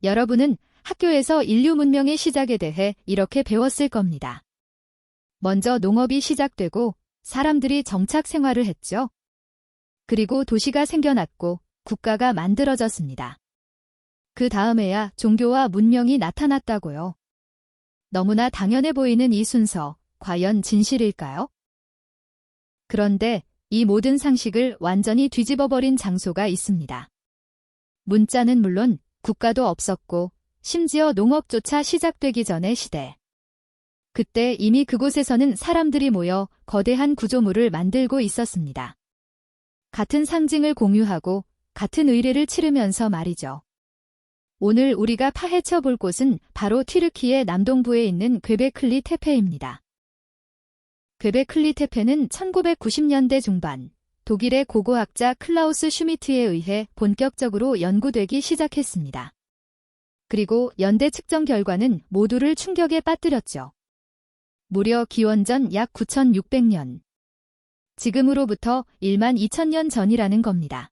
여러분은 학교에서 인류 문명의 시작에 대해 이렇게 배웠을 겁니다. 먼저 농업이 시작되고 사람들이 정착 생활을 했죠. 그리고 도시가 생겨났고 국가가 만들어졌습니다. 그 다음에야 종교와 문명이 나타났다고요. 너무나 당연해 보이는 이 순서, 과연 진실일까요? 그런데 이 모든 상식을 완전히 뒤집어버린 장소가 있습니다. 문자는 물론 국가도 없었고 심지어 농업조차 시작되기 전의 시대. 그때 이미 그곳에서는 사람들이 모여 거대한 구조물을 만들고 있었습니다. 같은 상징을 공유하고 같은 의례를 치르면서 말이죠. 오늘 우리가 파헤쳐 볼 곳은 바로 튀르키예 남동부에 있는 괴베클리 테페입니다. 괴베클리 테페는 1990년대 중반 독일의 고고학자 클라우스 슈미트에 의해 본격적으로 연구되기 시작했습니다. 그리고 연대 측정 결과는 모두를 충격에 빠뜨렸죠. 무려 기원전 약 9600년. 지금으로부터 12,000년 전이라는 겁니다.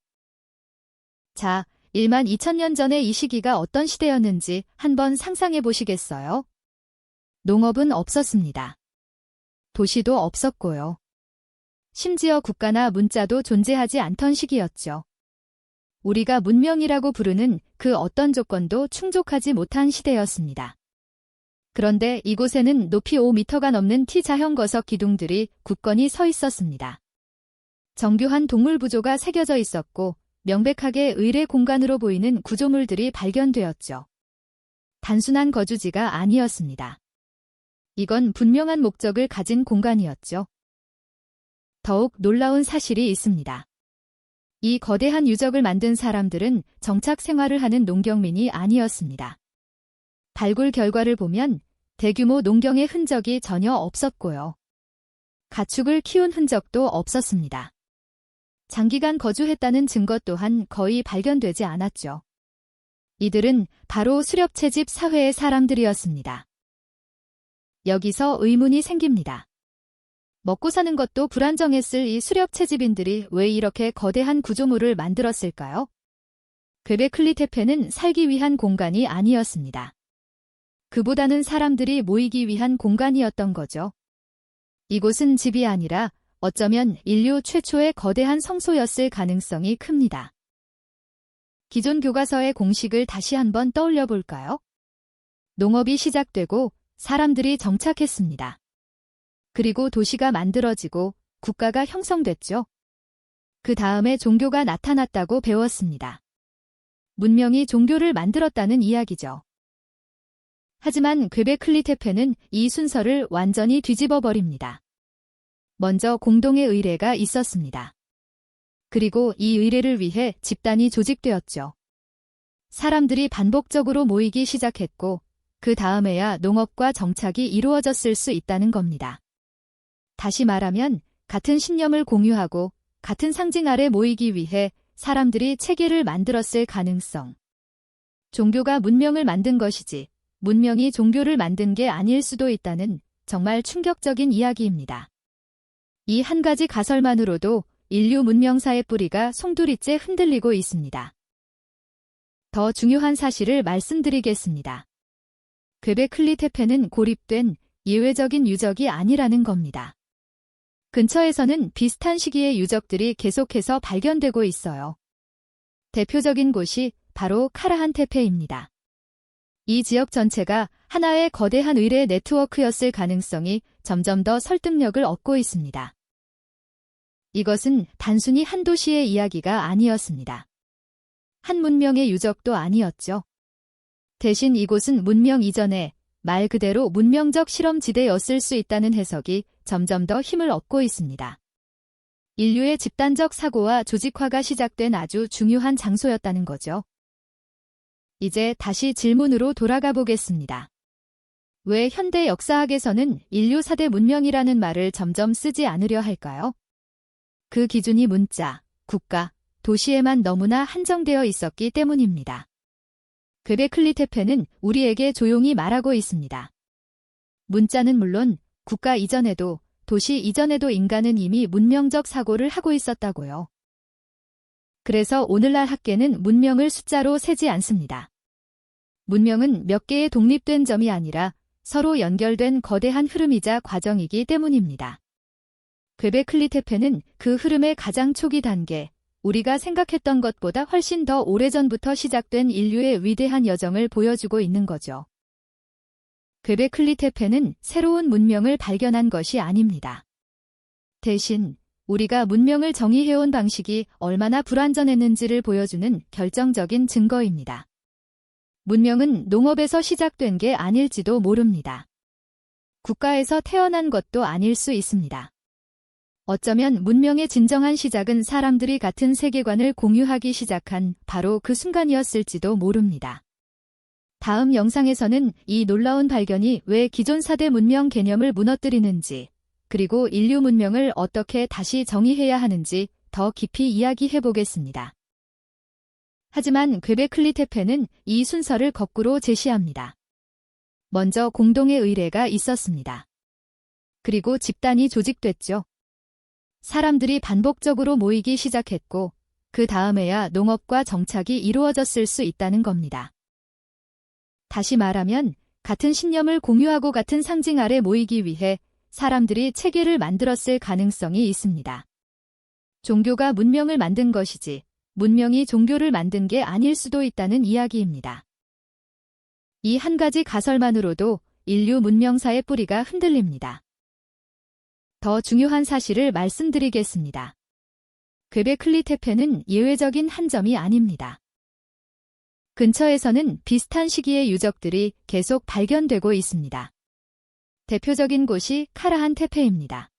자, 12,000년 전의 이 시기가 어떤 시대였는지 한번 상상해 보시겠어요? 농업은 없었습니다. 도시도 없었고요. 심지어 국가나 문자도 존재하지 않던 시기였죠. 우리가 문명이라고 부르는 그 어떤 조건도 충족하지 못한 시대였습니다. 그런데 이곳에는 높이 5m가 넘는 T자형 거석 기둥들이 굳건히 서 있었습니다. 정교한 동물 구조가 새겨져 있었고 명백하게 의례 공간으로 보이는 구조물들이 발견되었죠. 단순한 거주지가 아니었습니다. 이건 분명한 목적을 가진 공간이었죠. 더욱 놀라운 사실이 있습니다. 이 거대한 유적을 만든 사람들은 정착 생활을 하는 농경민이 아니었습니다. 발굴 결과를 보면 대규모 농경의 흔적이 전혀 없었고요. 가축을 키운 흔적도 없었습니다. 장기간 거주했다는 증거 또한 거의 발견되지 않았죠. 이들은 바로 수렵채집 사회의 사람들이었습니다. 여기서 의문이 생깁니다. 먹고 사는 것도 불안정했을 이 수렵채집인들이 왜 이렇게 거대한 구조물을 만들었을까요? 괴베클리 테페는 살기 위한 공간이 아니었습니다. 그보다는 사람들이 모이기 위한 공간이었던 거죠. 이곳은 집이 아니라 어쩌면 인류 최초의 거대한 성소였을 가능성이 큽니다. 기존 교과서의 공식을 다시 한번 떠올려 볼까요? 농업이 시작되고 사람들이 정착했습니다. 그리고 도시가 만들어지고 국가가 형성됐죠. 그 다음에 종교가 나타났다고 배웠습니다. 문명이 종교를 만들었다는 이야기죠. 하지만 괴베클리 테페는 이 순서를 완전히 뒤집어 버립니다. 먼저 공동의 의례가 있었습니다. 그리고 이 의례를 위해 집단이 조직되었죠. 사람들이 반복적으로 모이기 시작했고 그 다음에야 농업과 정착이 이루어졌을 수 있다는 겁니다. 다시 말하면 같은 신념을 공유하고 같은 상징 아래 모이기 위해 사람들이 체계를 만들었을 가능성. 종교가 문명을 만든 것이지 문명이 종교를 만든 게 아닐 수도 있다는 정말 충격적인 이야기입니다. 이 한 가지 가설만으로도 인류 문명사의 뿌리가 송두리째 흔들리고 있습니다. 더 중요한 사실을 말씀드리겠습니다. 괴베클리 테페는 고립된 예외적인 유적이 아니라는 겁니다. 근처에서는 비슷한 시기의 유적들이 계속해서 발견되고 있어요. 대표적인 곳이 바로 카라한 테페입니다. 이 지역 전체가 하나의 거대한 의례 네트워크였을 가능성이 점점 더 설득력을 얻고 있습니다. 이것은 단순히 한 도시의 이야기가 아니었습니다. 한 문명의 유적도 아니었죠. 대신 이곳은 문명 이전에 말 그대로 문명적 실험지대였을 수 있다는 해석이 점점 더 힘을 얻고 있습니다. 인류의 집단적 사고와 조직화가 시작된 아주 중요한 장소였다는 거죠. 이제 다시 질문으로 돌아가 보겠습니다. 왜 현대 역사학에서는 인류 4대 문명이라는 말을 점점 쓰지 않으려 할까요? 그 기준이 문자, 국가, 도시에만 너무나 한정되어 있었기 때문입니다. 괴베클리 테페는 우리에게 조용히 말하고 있습니다. 문자는 물론 국가 이전에도 도시 이전에도 인간은 이미 문명적 사고를 하고 있었다고요. 그래서 오늘날 학계는 문명을 숫자로 세지 않습니다. 문명은 몇 개의 독립된 점이 아니라 서로 연결된 거대한 흐름이자 과정이기 때문입니다. göbekli tepe는 그 흐름의 가장 초기 단계, 우리가 생각했던 것보다 훨씬 더 오래전부터 시작된 인류의 위대한 여정을 보여주고 있는 거죠. göbekli tepe는 새로운 문명을 발견한 것이 아닙니다. 대신 우리가 문명을 정의해온 방식이 얼마나 불완전했는지를 보여주는 결정적인 증거입니다. 문명은 농업에서 시작된 게 아닐지도 모릅니다. 국가에서 태어난 것도 아닐 수 있습니다. 어쩌면 문명의 진정한 시작은 사람들이 같은 세계관을 공유하기 시작한 바로 그 순간이었을지도 모릅니다. 다음 영상에서는 이 놀라운 발견이 왜 기존 4대 문명 개념을 무너뜨리는지, 그리고 인류 문명을 어떻게 다시 정의해야 하는지 더 깊이 이야기해 보겠습니다. 하지만 göbekli tepe는 이 순서를 거꾸로 제시합니다. 먼저 공동의 의례가 있었습니다. 그리고 집단이 조직됐죠. 사람들이 반복적으로 모이기 시작했고, 그 다음에야 농업과 정착이 이루어졌을 수 있다는 겁니다. 다시 말하면 같은 신념을 공유하고 같은 상징 아래 모이기 위해 사람들이 체계를 만들었을 가능성이 있습니다. 종교가 문명을 만든 것이지 문명이 종교를 만든 게 아닐 수도 있다는 이야기입니다. 이 한 가지 가설만으로도 인류 문명사의 뿌리가 흔들립니다. 더 중요한 사실을 말씀드리겠습니다. göbekli tepe는 예외적인 한 점이 아닙니다. 근처에서는 비슷한 시기의 유적들이 계속 발견되고 있습니다. 대표적인 곳이 카라한 테페입니다.